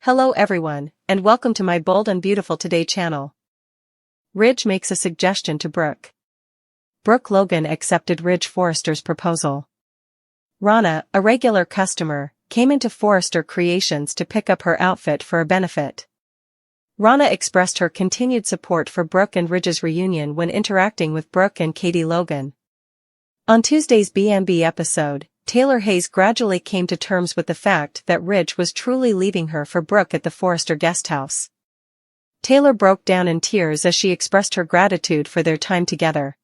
Hello everyone, and welcome to my Bold and Beautiful Today channel. Ridge makes a suggestion to Brooke. Brooke Logan accepted Ridge Forrester's proposal. Rana, a regular customer, came into Forrester Creations to pick up her outfit for a benefit. Rana expressed her continued support for Brooke and Ridge's reunion when interacting with Brooke and Katie Logan. On Tuesday's BMB episode, Taylor Hayes gradually came to terms with the fact that Ridge was truly leaving her for Brooke at the Forrester guesthouse. Taylor broke down in tears as she expressed her gratitude for their time together.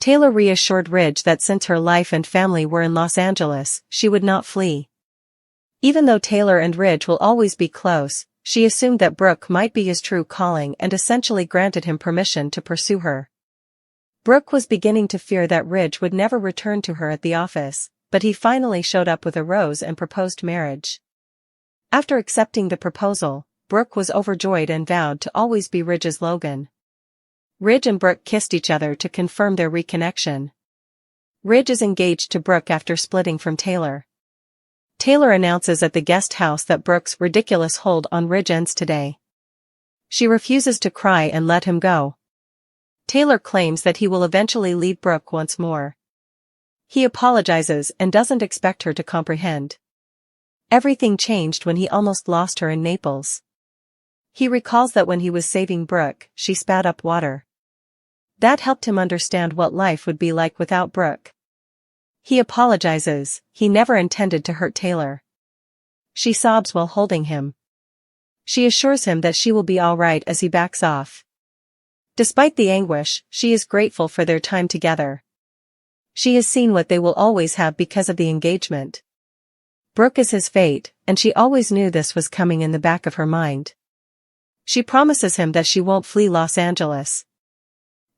Taylor reassured Ridge that since her life and family were in Los Angeles, she would not flee. Even though Taylor and Ridge will always be close, she assumed that Brooke might be his true calling and essentially granted him permission to pursue her. Brooke was beginning to fear that Ridge would never return to her at the office, but he finally showed up with a rose and proposed marriage. After accepting the proposal, Brooke was overjoyed and vowed to always be Ridge's Logan. Ridge and Brooke kissed each other to confirm their reconnection. Ridge is engaged to Brooke after splitting from Taylor. Taylor announces at the guest house that Brooke's ridiculous hold on Ridge ends today. She refuses to cry and let him go. Taylor claims that he will eventually leave Brooke once more. He apologizes and doesn't expect her to comprehend. Everything changed when he almost lost her in Naples. He recalls that when he was saving Brooke, she spat up water. That helped him understand what life would be like without Brooke. He apologizes, he never intended to hurt Taylor. She sobs while holding him. She assures him that she will be all right as he backs off. Despite the anguish, she is grateful for their time together. She has seen what they will always have because of the engagement. Brooke is his fate, and she always knew this was coming in the back of her mind. She promises him that she won't flee Los Angeles.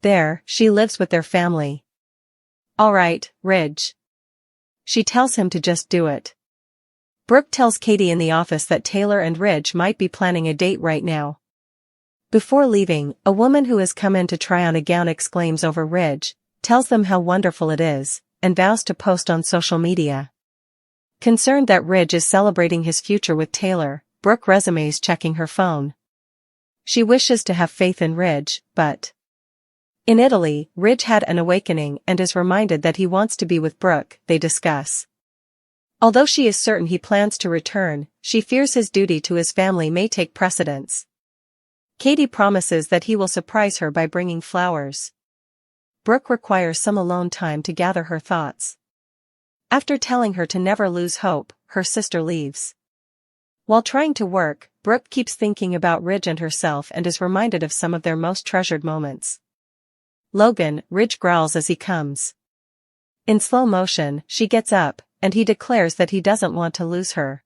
There, she lives with their family. All right, Ridge. She tells him to just do it. Brooke tells Katie in the office that Taylor and Ridge might be planning a date right now. Before leaving, a woman who has come in to try on a gown exclaims over Ridge, tells them how wonderful it is, and vows to post on social media. Concerned that Ridge is celebrating his future with Taylor, Brooke resumes checking her phone. She wishes to have faith in Ridge, but in Italy, Ridge had an awakening and is reminded that he wants to be with Brooke, they discuss. Although she is certain he plans to return, she fears his duty to his family may take precedence. Katie promises that he will surprise her by bringing flowers. Brooke requires some alone time to gather her thoughts. After telling her to never lose hope, her sister leaves. While trying to work, Brooke keeps thinking about Ridge and herself and is reminded of some of their most treasured moments. Logan, Ridge growls as he comes. In slow motion, she gets up, and he declares that he doesn't want to lose her.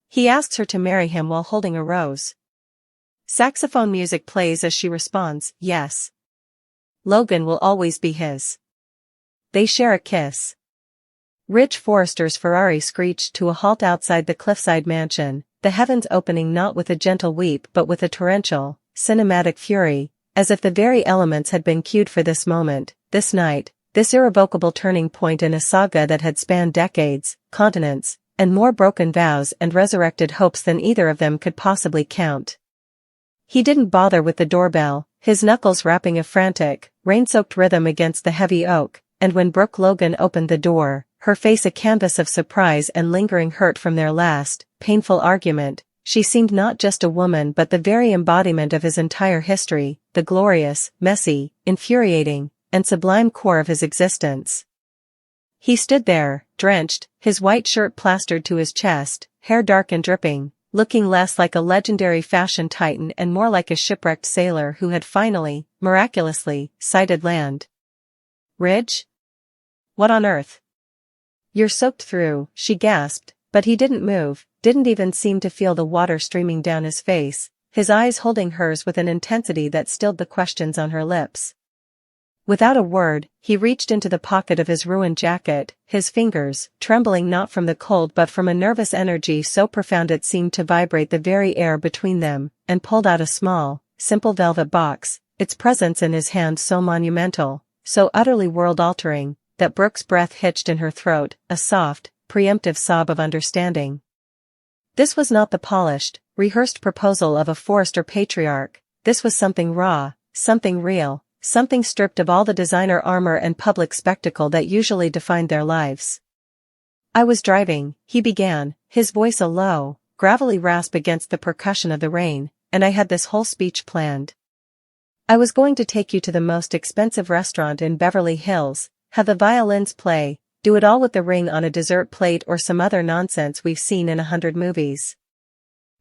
He asks her to marry him while holding a rose. Saxophone music plays as she responds, yes. Logan will always be his. They share a kiss. Ridge Forrester's Ferrari screeched to a halt outside the cliffside mansion, the heavens opening not with a gentle weep but with a torrential, cinematic fury, as if the very elements had been cued for this moment, this night, this irrevocable turning point in a saga that had spanned decades, continents, and more broken vows and resurrected hopes than either of them could possibly count. He didn't bother with the doorbell, his knuckles rapping a frantic, rain-soaked rhythm against the heavy oak, and when Brooke Logan opened the door, her face a canvas of surprise and lingering hurt from their last, painful argument, she seemed not just a woman but the very embodiment of his entire history, the glorious, messy, infuriating, and sublime core of his existence. He stood there, drenched, his white shirt plastered to his chest, hair dark and dripping, looking less like a legendary fashion titan and more like a shipwrecked sailor who had finally, miraculously, sighted land. Ridge? What on earth? You're soaked through, she gasped, but he didn't move, didn't even seem to feel the water streaming down his face, his eyes holding hers with an intensity that stilled the questions on her lips. Without a word, he reached into the pocket of his ruined jacket, his fingers, trembling not from the cold but from a nervous energy so profound it seemed to vibrate the very air between them, and pulled out a small, simple velvet box, its presence in his hand so monumental, so utterly world-altering, that Brooke's breath hitched in her throat, a soft, preemptive sob of understanding. This was not the polished, rehearsed proposal of a Forrester patriarch. This was something raw, something real, something stripped of all the designer armor and public spectacle that usually defined their lives. "I was driving," he began, his voice a low, gravelly rasp against the percussion of the rain, "and I had this whole speech planned. I was going to take you to the most expensive restaurant in Beverly Hills, have the violins play, do it all with the ring on a dessert plate or some other nonsense we've seen in 100 movies."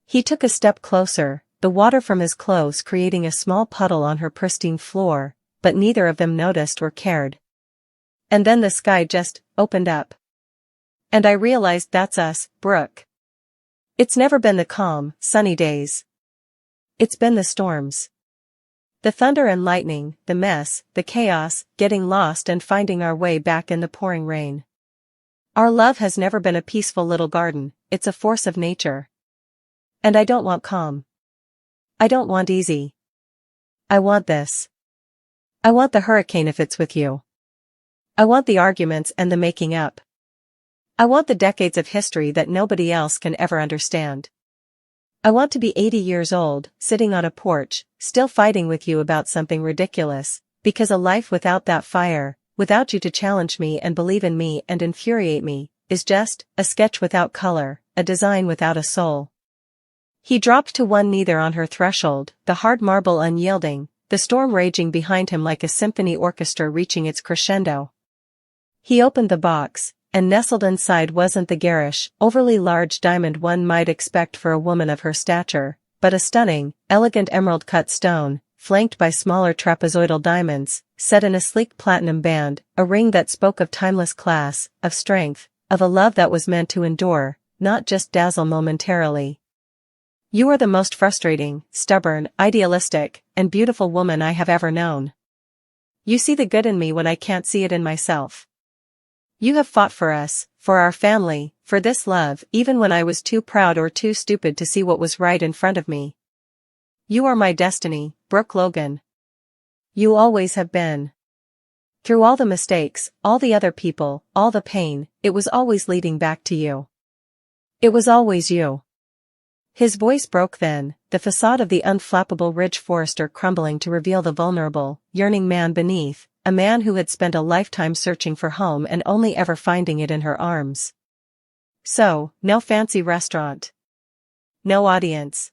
He took a step closer, the water from his clothes creating a small puddle on her pristine floor, but neither of them noticed or cared. "And then the sky just opened up. And I realized that's us, Brooke. It's never been the calm, sunny days. It's been the storms. The thunder and lightning, the mess, the chaos, getting lost and finding our way back in the pouring rain. Our love has never been a peaceful little garden, it's a force of nature. And I don't want calm. I don't want easy. I want this. I want the hurricane if it's with you. I want the arguments and the making up. I want the decades of history that nobody else can ever understand. I want to be 80 years old, sitting on a porch, still fighting with you about something ridiculous, because a life without that fire, without you to challenge me and believe in me and infuriate me, is just a sketch without color, a design without a soul." He dropped to one knee there on her threshold, the hard marble unyielding, the storm raging behind him like a symphony orchestra reaching its crescendo. He opened the box, and nestled inside wasn't the garish, overly large diamond one might expect for a woman of her stature, but a stunning, elegant emerald-cut stone, flanked by smaller trapezoidal diamonds, set in a sleek platinum band, a ring that spoke of timeless class, of strength, of a love that was meant to endure, not just dazzle momentarily. "You are the most frustrating, stubborn, idealistic, and beautiful woman I have ever known. You see the good in me when I can't see it in myself. You have fought for us, for our family, for this love, even when I was too proud or too stupid to see what was right in front of me. You are my destiny, Brooke Logan. You always have been. Through all the mistakes, all the other people, all the pain, it was always leading back to you. It was always you." His voice broke then, the facade of the unflappable Ridge Forrester crumbling to reveal the vulnerable, yearning man beneath, a man who had spent a lifetime searching for home and only ever finding it in her arms. "So, no fancy restaurant. No audience.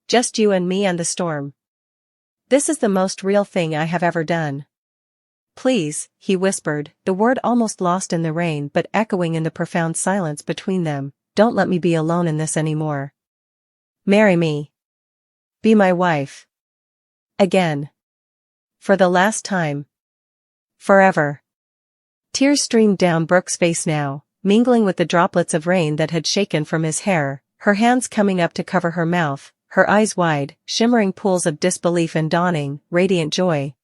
Just you and me and the storm. This is the most real thing I have ever done. Please," he whispered, the word almost lost in the rain but echoing in the profound silence between them, "don't let me be alone in this anymore. Marry me. Be my wife. Again. For the last time. Forever." Tears streamed down Brooke's face now, mingling with the droplets of rain that had shaken from his hair, her hands coming up to cover her mouth, her eyes wide, shimmering pools of disbelief and dawning, radiant joy.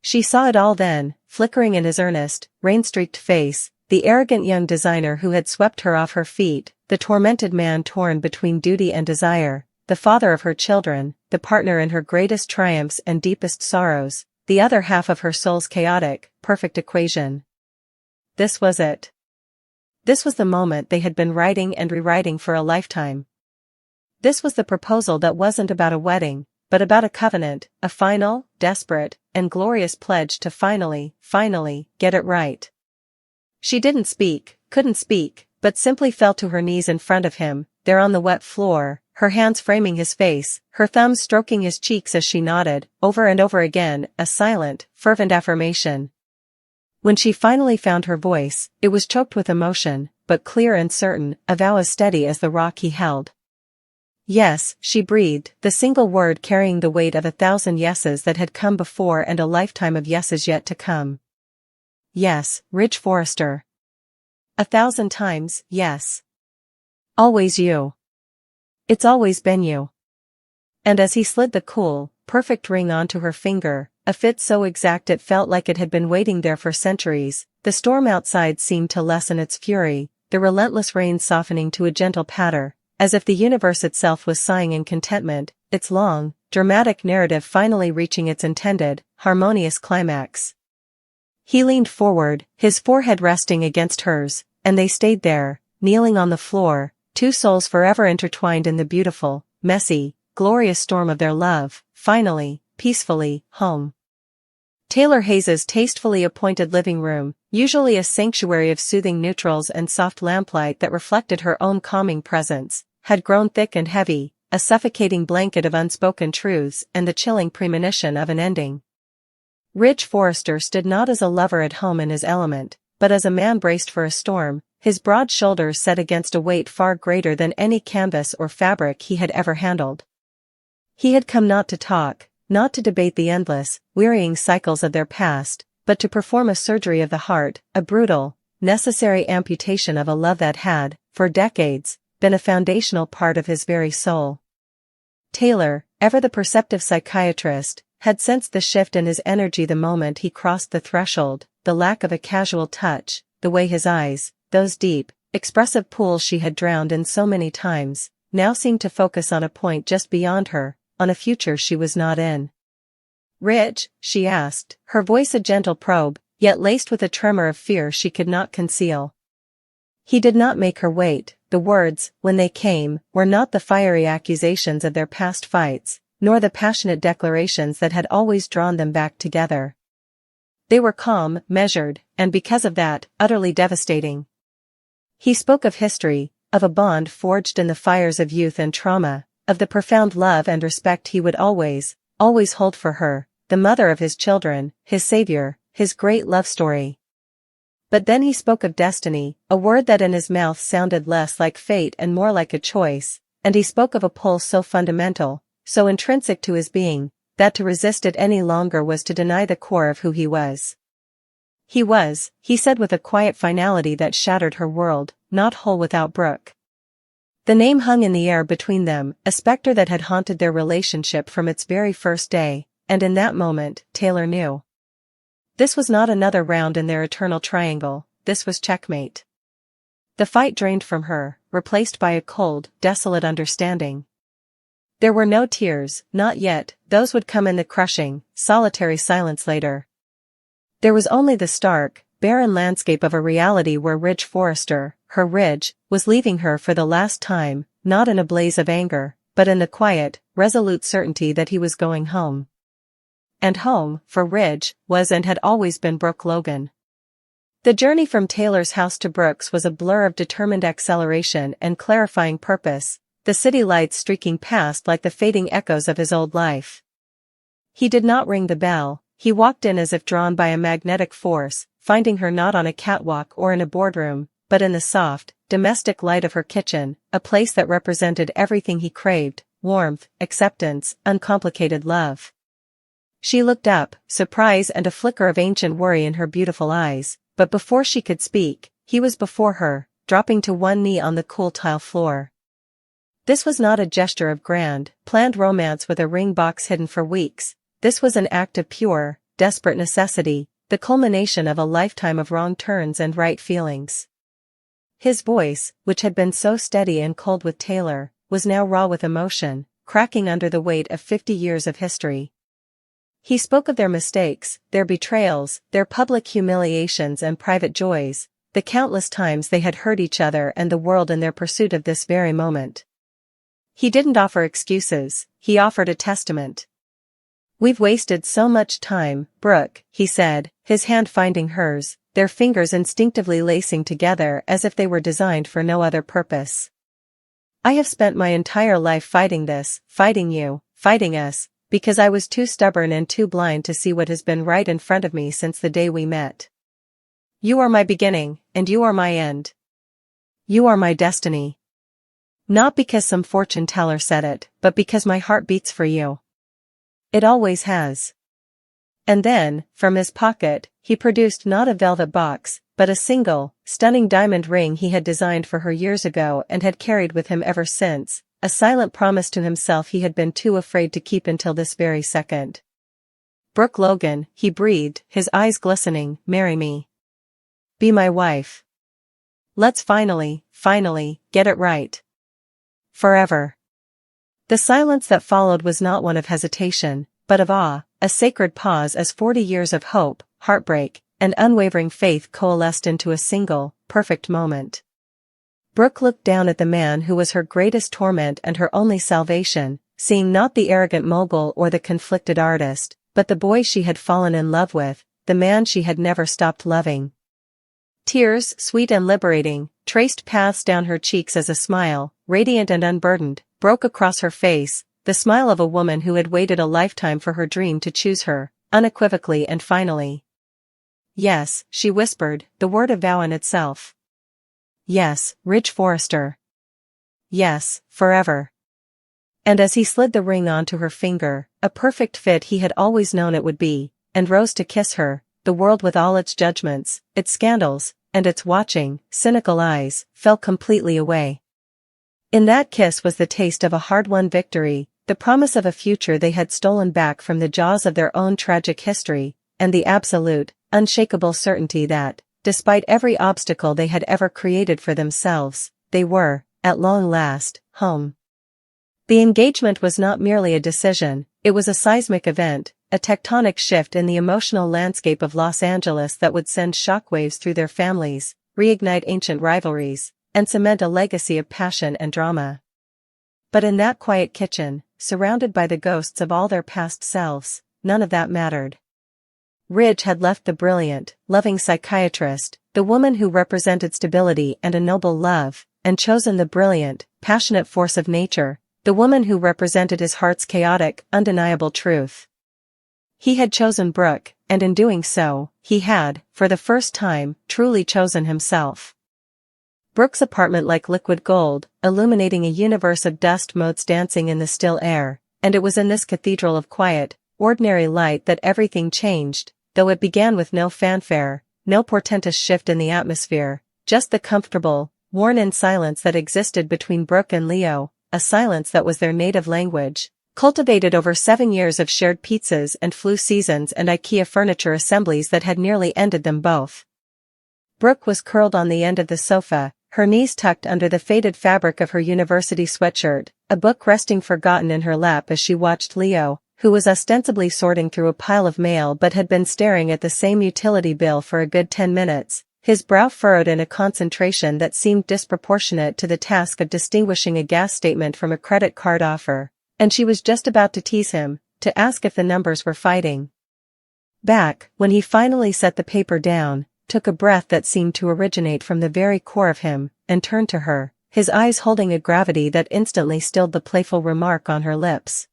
She saw it all then, flickering in his earnest, rain-streaked face, the arrogant young designer who had swept her off her feet, the tormented man torn between duty and desire, the father of her children, the partner in her greatest triumphs and deepest sorrows, the other half of her soul's chaotic, perfect equation. This was it. This was the moment they had been writing and rewriting for a lifetime. This was the proposal that wasn't about a wedding, but about a covenant, a final, desperate, and glorious pledge to finally get it right. She didn't speak, couldn't speak, but simply fell to her knees in front of him, there on the wet floor, her hands framing his face, her thumbs stroking his cheeks as she nodded, over and over again, a silent, fervent affirmation. When she finally found her voice, it was choked with emotion, but clear and certain, a vow as steady as the rock he held. "Yes," she breathed, the single word carrying the weight of 1,000 yeses that had come before and a lifetime of yeses yet to come. "Yes, Ridge Forrester. 1,000 times, yes. Always you. It's always been you." And as he slid the cool, perfect ring onto her finger, a fit so exact it felt like it had been waiting there for centuries, the storm outside seemed to lessen its fury, the relentless rain softening to a gentle patter, as if the universe itself was sighing in contentment, its long, dramatic narrative finally reaching its intended, harmonious climax. He leaned forward, his forehead resting against hers, and they stayed there, kneeling on the floor, two souls forever intertwined in the beautiful, messy, glorious storm of their love, finally, peacefully, home. Taylor Hayes's tastefully appointed living room, usually a sanctuary of soothing neutrals and soft lamplight that reflected her own calming presence, had grown thick and heavy, a suffocating blanket of unspoken truths and the chilling premonition of an ending. Ridge Forrester stood not as a lover at home in his element, but as a man braced for a storm, his broad shoulders set against a weight far greater than any canvas or fabric he had ever handled. He had come not to talk, not to debate the endless, wearying cycles of their past, but to perform a surgery of the heart, a brutal, necessary amputation of a love that had, for decades, been a foundational part of his very soul. Taylor, ever the perceptive psychiatrist, had sensed the shift in his energy the moment he crossed the threshold, the lack of a casual touch, the way his eyes, those deep, expressive pools she had drowned in so many times, now seemed to focus on a point just beyond her, on a future she was not in. "Ridge?" she asked, her voice a gentle probe, yet laced with a tremor of fear she could not conceal. He did not make her wait. The words, when they came, were not the fiery accusations of their past fights, nor the passionate declarations that had always drawn them back together. They were calm, measured, and because of that, utterly devastating. He spoke of history, of a bond forged in the fires of youth and trauma, of the profound love and respect he would always hold for her, the mother of his children, his savior, his great love story. But then he spoke of destiny, a word that in his mouth sounded less like fate and more like a choice, and he spoke of a pull so fundamental, so intrinsic to his being, that to resist it any longer was to deny the core of who he was. He said with a quiet finality that shattered her world, not whole without Brooke. The name hung in the air between them, a specter that had haunted their relationship from its very first day, and in that moment, Taylor knew. This was not another round in their eternal triangle, this was checkmate. The fight drained from her, replaced by a cold, desolate understanding. There were no tears, not yet, those would come in the crushing, solitary silence later. There was only the stark, barren landscape of a reality where Ridge Forrester, her Ridge, was leaving her for the last time, not in a blaze of anger, but in the quiet, resolute certainty that he was going home. And home, for Ridge, was and had always been Brooke Logan. The journey from Taylor's house to Brooke's was a blur of determined acceleration and clarifying purpose, the city lights streaking past like the fading echoes of his old life. He did not ring the bell, he walked in as if drawn by a magnetic force, finding her not on a catwalk or in a boardroom, but in the soft, domestic light of her kitchen, a place that represented everything he craved, warmth, acceptance, uncomplicated love. She looked up, surprise and a flicker of ancient worry in her beautiful eyes, but before she could speak, he was before her, dropping to one knee on the cool tile floor. This was not a gesture of grand, planned romance with a ring box hidden for weeks, this was an act of pure, desperate necessity, the culmination of a lifetime of wrong turns and right feelings. His voice, which had been so steady and cold with Taylor, was now raw with emotion, cracking under the weight of 50 years of history. He spoke of their mistakes, their betrayals, their public humiliations and private joys, the countless times they had hurt each other and the world in their pursuit of this very moment. He didn't offer excuses, he offered a testament. "We've wasted so much time, Brooke," he said, his hand finding hers, their fingers instinctively lacing together as if they were designed for no other purpose. "I have spent my entire life fighting this, fighting you, fighting us, because I was too stubborn and too blind to see what has been right in front of me since the day we met. You are my beginning, and you are my end. You are my destiny. Not because some fortune teller said it, but because my heart beats for you. It always has." And then, from his pocket, he produced not a velvet box, but a single, stunning diamond ring he had designed for her years ago and had carried with him ever since, a silent promise to himself he had been too afraid to keep until this very second. "Brooke Logan," he breathed, his eyes glistening, "marry me. Be my wife. Let's finally, get it right. Forever." The silence that followed was not one of hesitation, but of awe, a sacred pause as 40 years of hope, heartbreak, and unwavering faith coalesced into a single, perfect moment. Brooke looked down at the man who was her greatest torment and her only salvation, seeing not the arrogant mogul or the conflicted artist, but the boy she had fallen in love with, the man she had never stopped loving. Tears, sweet and liberating, traced paths down her cheeks as a smile, radiant and unburdened, broke across her face, the smile of a woman who had waited a lifetime for her dream to choose her, unequivocally and finally. Yes, she whispered, the word of vow in itself. Yes, Ridge Forrester. Yes, forever. And as he slid the ring onto her finger, a perfect fit he had always known it would be, and rose to kiss her, the world with all its judgments, its scandals, and its watching, cynical eyes, fell completely away. In that kiss was the taste of a hard-won victory, the promise of a future they had stolen back from the jaws of their own tragic history, and the absolute, unshakable certainty that, despite every obstacle they had ever created for themselves, they were, at long last, home. The engagement was not merely a decision, it was a seismic event, a tectonic shift in the emotional landscape of Los Angeles that would send shockwaves through their families, reignite ancient rivalries, and cement a legacy of passion and drama. But in that quiet kitchen, surrounded by the ghosts of all their past selves, none of that mattered. Ridge had left the brilliant, loving psychiatrist, the woman who represented stability and a noble love, and chosen the brilliant, passionate force of nature, the woman who represented his heart's chaotic, undeniable truth. He had chosen Brooke, and in doing so, he had, for the first time, truly chosen himself. Brooke's apartment like liquid gold, illuminating a universe of dust motes dancing in the still air, and it was in this cathedral of quiet, ordinary light that everything changed, though it began with no fanfare, no portentous shift in the atmosphere, just the comfortable, worn-in silence that existed between Brooke and Leo, a silence that was their native language, cultivated over 7 years of shared pizzas and flu seasons and IKEA furniture assemblies that had nearly ended them both. Brooke was curled on the end of the sofa, her knees tucked under the faded fabric of her university sweatshirt, a book resting forgotten in her lap as she watched Leo, who was ostensibly sorting through a pile of mail but had been staring at the same utility bill for a good 10 minutes, his brow furrowed in a concentration that seemed disproportionate to the task of distinguishing a gas statement from a credit card offer, and she was just about to tease him, to ask if the numbers were fighting back, when he finally set the paper down, took a breath that seemed to originate from the very core of him, and turned to her, his eyes holding a gravity that instantly stilled the playful remark on her lips.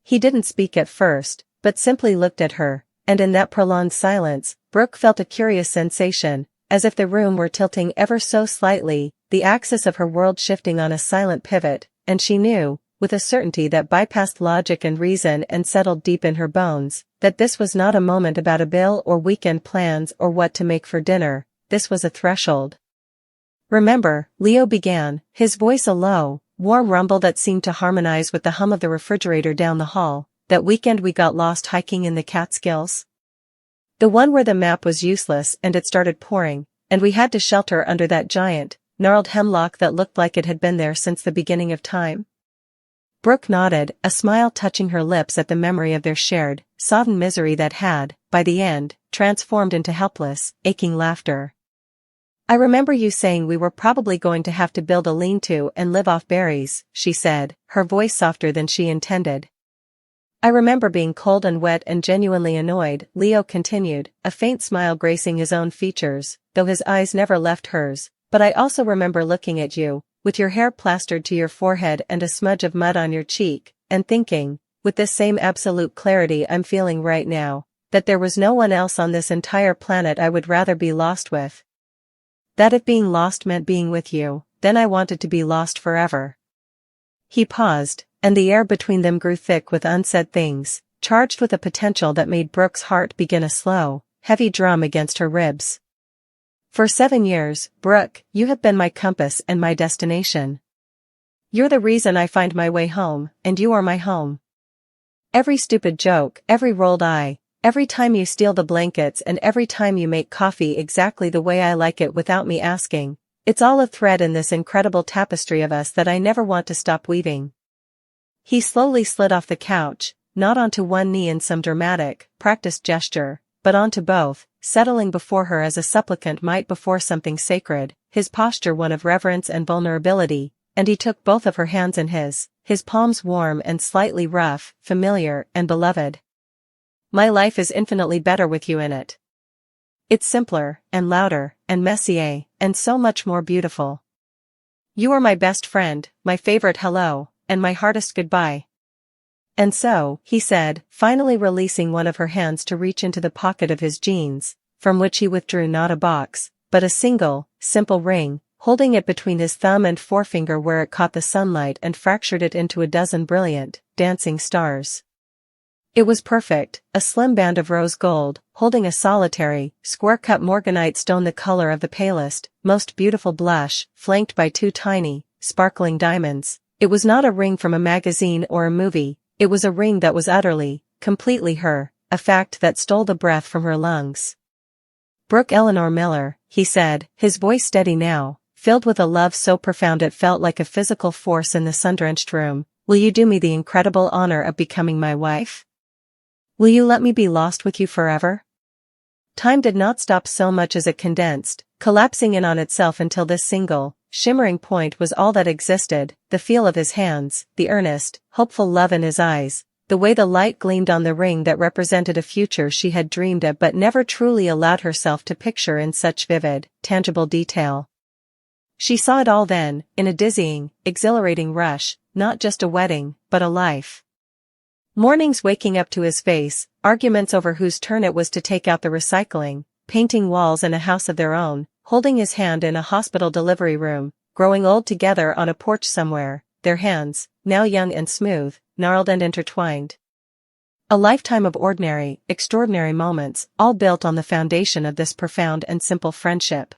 He didn't speak at first, but simply looked at her, and in that prolonged silence, Brooke felt a curious sensation, as if the room were tilting ever so slightly, the axis of her world shifting on a silent pivot, and she knew, with a certainty that bypassed logic and reason and settled deep in her bones, that this was not a moment about a bill or weekend plans or what to make for dinner, this was a threshold. Remember, Leo began, his voice a low, warm rumble that seemed to harmonize with the hum of the refrigerator down the hall, that weekend we got lost hiking in the Catskills? The one where the map was useless and it started pouring, and we had to shelter under that giant, gnarled hemlock that looked like it had been there since the beginning of time? Brooke nodded, a smile touching her lips at the memory of their shared, sodden misery that had, by the end, transformed into helpless, aching laughter. I remember you saying we were probably going to have to build a lean-to and live off berries, she said, her voice softer than she intended. I remember being cold and wet and genuinely annoyed, Leo continued, a faint smile gracing his own features, though his eyes never left hers, but I also remember looking at you, with your hair plastered to your forehead and a smudge of mud on your cheek, and thinking, with this same absolute clarity I'm feeling right now, that there was no one else on this entire planet I would rather be lost with. That if being lost meant being with you, then I wanted to be lost forever. He paused, and the air between them grew thick with unsaid things, charged with a potential that made Brooke's heart begin a slow, heavy drum against her ribs. For 7 years, Brooke, you have been my compass and my destination. You're the reason I find my way home, and you are my home. Every stupid joke, every rolled eye, every time you steal the blankets and every time you make coffee exactly the way I like it without me asking, it's all a thread in this incredible tapestry of us that I never want to stop weaving. He slowly slid off the couch, not onto one knee in some dramatic, practiced gesture, but onto both, settling before her as a supplicant might before something sacred, his posture one of reverence and vulnerability, and he took both of her hands in his palms warm and slightly rough, familiar and beloved. My life is infinitely better with you in it. It's simpler, and louder, and messier, and so much more beautiful. You are my best friend, my favorite hello, and my hardest goodbye. And so, he said, finally releasing one of her hands to reach into the pocket of his jeans, from which he withdrew not a box, but a single, simple ring, holding it between his thumb and forefinger where it caught the sunlight and fractured it into a dozen brilliant, dancing stars. It was perfect, a slim band of rose gold, holding a solitary, square-cut morganite stone the color of the palest, most beautiful blush, flanked by two tiny, sparkling diamonds. It was not a ring from a magazine or a movie, it was a ring that was utterly, completely her, a fact that stole the breath from her lungs. Brooke Eleanor Miller, he said, his voice steady now, filled with a love so profound it felt like a physical force in the sun-drenched room, will you do me the incredible honor of becoming my wife? Will you let me be lost with you forever? Time did not stop so much as it condensed, collapsing in on itself until this single, shimmering point was all that existed, the feel of his hands, the earnest, hopeful love in his eyes, the way the light gleamed on the ring that represented a future she had dreamed of but never truly allowed herself to picture in such vivid, tangible detail. She saw it all then, in a dizzying, exhilarating rush, not just a wedding, but a life. Mornings waking up to his face, arguments over whose turn it was to take out the recycling, painting walls in a house of their own, holding his hand in a hospital delivery room, growing old together on a porch somewhere, their hands, now young and smooth, gnarled and intertwined. A lifetime of ordinary, extraordinary moments, all built on the foundation of this profound and simple friendship.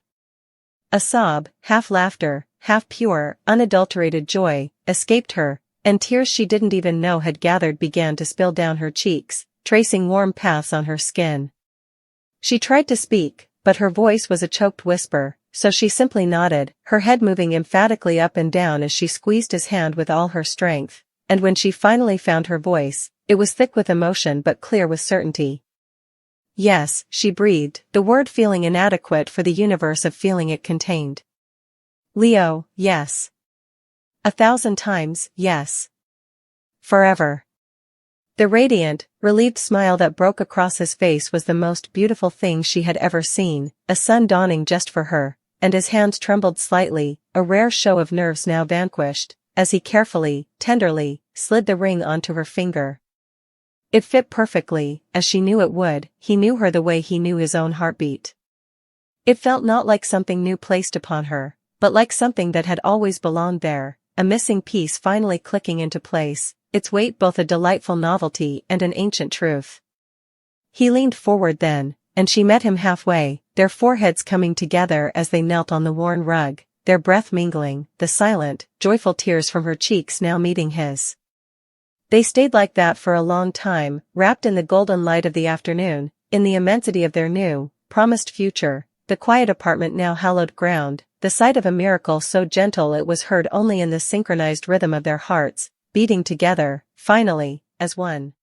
A sob, half laughter, half pure, unadulterated joy, escaped her, and tears she didn't even know had gathered began to spill down her cheeks, tracing warm paths on her skin. She tried to speak, but her voice was a choked whisper, so she simply nodded, her head moving emphatically up and down as she squeezed his hand with all her strength, and when she finally found her voice, it was thick with emotion but clear with certainty. Yes, she breathed, the word feeling inadequate for the universe of feeling it contained. Leo, yes. 1,000 times, yes. Forever. The radiant, relieved smile that broke across his face was the most beautiful thing she had ever seen, a sun dawning just for her, and his hands trembled slightly, a rare show of nerves now vanquished, as he carefully, tenderly, slid the ring onto her finger. It fit perfectly, as she knew it would, he knew her the way he knew his own heartbeat. It felt not like something new placed upon her, but like something that had always belonged there, a missing piece finally clicking into place, its weight both a delightful novelty and an ancient truth. He leaned forward then, and she met him halfway, their foreheads coming together as they knelt on the worn rug, their breath mingling, the silent, joyful tears from her cheeks now meeting his. They stayed like that for a long time, wrapped in the golden light of the afternoon, in the immensity of their new, promised future, the quiet apartment now hallowed ground, the sight of a miracle so gentle it was heard only in the synchronized rhythm of their hearts, beating together, finally, as one.